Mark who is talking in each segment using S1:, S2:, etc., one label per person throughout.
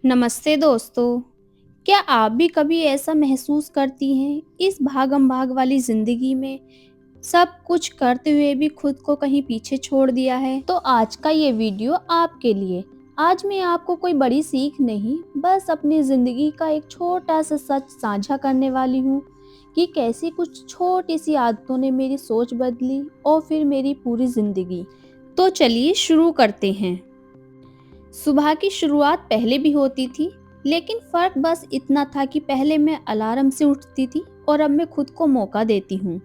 S1: नमस्ते दोस्तों। क्या आप भी कभी ऐसा महसूस करती हैं इस भागम भाग वाली ज़िंदगी में सब कुछ करते हुए भी खुद को कहीं पीछे छोड़ दिया है? तो आज का ये वीडियो आपके लिए। आज मैं आपको कोई बड़ी सीख नहीं, बस अपनी ज़िंदगी का एक छोटा सा सच साझा करने वाली हूँ कि कैसी कुछ छोटी सी आदतों ने मेरी सोच बदली और फिर मेरी पूरी ज़िंदगी। तो चलिए शुरू करते हैं। सुबह की शुरुआत पहले भी होती थी, लेकिन फ़र्क बस इतना था कि पहले मैं अलार्म से उठती थी और अब मैं खुद को मौका देती हूँ।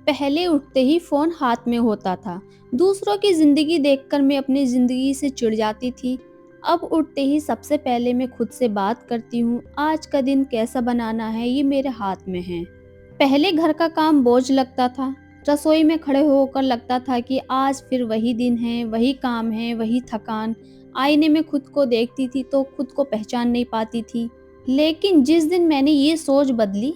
S1: पहले उठते ही फ़ोन हाथ में होता था। दूसरों की ज़िंदगी देखकर मैं अपनी ज़िंदगी से चिढ़ जाती थी। अब उठते ही सबसे पहले मैं खुद से बात करती हूँ, आज का दिन कैसा बनाना है ये मेरे हाथ में है। पहले घर का काम बोझ लगता था। रसोई में खड़े होकर लगता था कि आज फिर वही दिन है, वही काम है, वही थकान। आईने में खुद को देखती थी तो खुद को पहचान नहीं पाती थी। लेकिन जिस दिन मैंने ये सोच बदली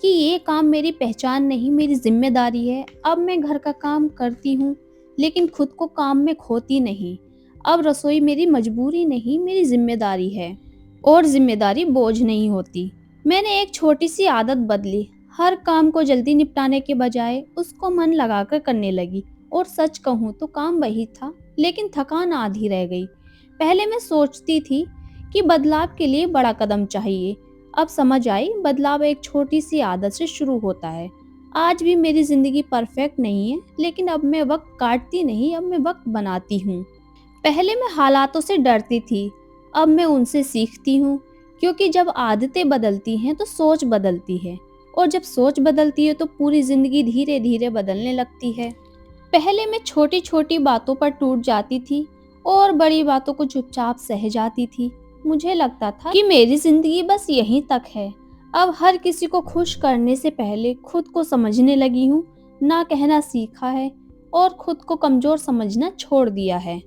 S1: कि ये काम मेरी पहचान नहीं, मेरी ज़िम्मेदारी है, अब मैं घर का काम करती हूँ, लेकिन खुद को काम में खोती नहीं। अब रसोई मेरी मजबूरी नहीं, मेरी ज़िम्मेदारी है और ज़िम्मेदारी बोझ नहीं होती। मैंने एक छोटी-सी आदत बदली, हर काम को जल्दी निपटाने के बजाय उसको मन लगाकर करने लगी और सच कहूँ तो काम वही था, लेकिन थकान आधी रह गई। पहले मैं सोचती थी कि बदलाव के लिए बड़ा कदम चाहिए, अब समझ आई बदलाव एक छोटी-सी आदत से शुरू होता है। आज भी मेरी ज़िंदगी परफेक्ट नहीं है, लेकिन अब मैं वक़्त काटती नहीं, अब मैं वक़्त बनाती हूँ। पहले मैं हालातों से डरती थी, अब मैं उनसे सीखती हूँ, क्योंकि जब आदतें बदलती हैं तो सोच बदलती है और जब सोच बदलती है तो पूरी जिंदगी धीरे धीरे बदलने लगती है। पहले मैं छोटी छोटी बातों पर टूट जाती थी और बड़ी बातों को चुपचाप सह जाती थी। मुझे लगता था कि मेरी जिंदगी बस यहीं तक है। अब हर किसी को खुश करने से पहले खुद को समझने लगी हूँ, ना कहना सीखा है और खुद को कमजोर समझना छोड़ दिया है।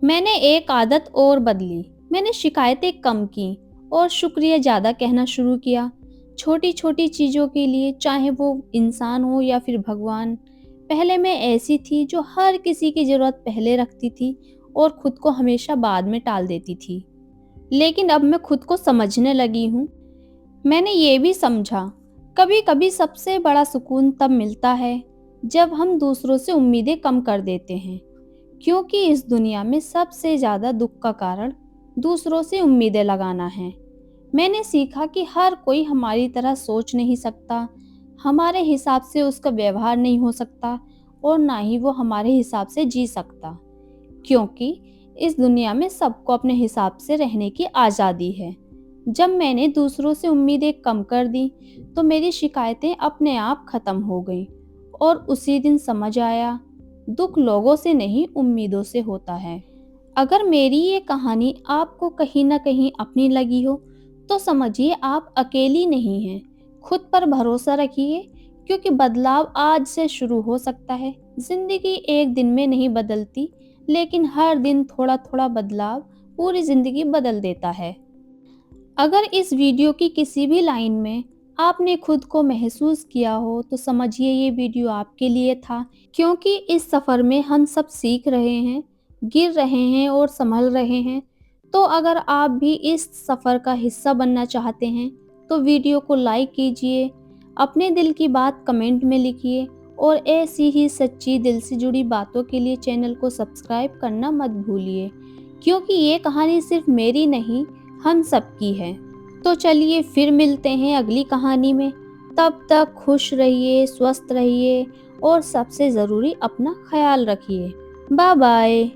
S1: मैंने एक आदत और बदली, मैंने शिकायतें कम की और शुक्रिया ज़्यादा कहना शुरू किया। छोटी छोटी चीज़ों के लिए, चाहे वो इंसान हो या फिर भगवान। पहले मैं ऐसी थी जो हर किसी की ज़रूरत पहले रखती थी और खुद को हमेशा बाद में टाल देती थी। लेकिन अब मैं खुद को समझने लगी हूँ। मैंने ये भी समझा, कभी कभी सबसे बड़ा सुकून तब मिलता है जब हम दूसरों से उम्मीदें कम कर देते हैं, क्योंकि इस दुनिया में सबसे ज़्यादा दुख का कारण दूसरों से उम्मीदें लगाना है। मैंने सीखा कि हर कोई हमारी तरह सोच नहीं सकता, हमारे हिसाब से उसका व्यवहार नहीं हो सकता और ना ही वो हमारे हिसाब से जी सकता, क्योंकि इस दुनिया में सबको अपने हिसाब से रहने की आज़ादी है। जब मैंने दूसरों से उम्मीदें कम कर दी तो मेरी शिकायतें अपने आप खत्म हो गईं और उसी दिन समझ आया, दुख लोगों से नहीं उम्मीदों से होता है। अगर मेरी ये कहानी आपको कहीं ना कहीं अपनी लगी हो तो समझिए आप अकेली नहीं हैं। खुद पर भरोसा रखिए, क्योंकि बदलाव आज से शुरू हो सकता है। जिंदगी एक दिन में नहीं बदलती, लेकिन हर दिन थोड़ा थोड़ा बदलाव पूरी जिंदगी बदल देता है। अगर इस वीडियो की किसी भी लाइन में आपने खुद को महसूस किया हो तो समझिए ये वीडियो आपके लिए था, क्योंकि इस सफ़र में हम सब सीख रहे हैं, गिर रहे हैं और संभल रहे हैं। तो अगर आप भी इस सफ़र का हिस्सा बनना चाहते हैं तो वीडियो को लाइक कीजिए, अपने दिल की बात कमेंट में लिखिए और ऐसी ही सच्ची दिल से जुड़ी बातों के लिए चैनल को सब्सक्राइब करना मत भूलिए, क्योंकि ये कहानी सिर्फ मेरी नहीं, हम सबकी है। तो चलिए फिर मिलते हैं अगली कहानी में। तब तक खुश रहिए, स्वस्थ रहिए और सबसे ज़रूरी अपना ख्याल रखिए। Bye bye.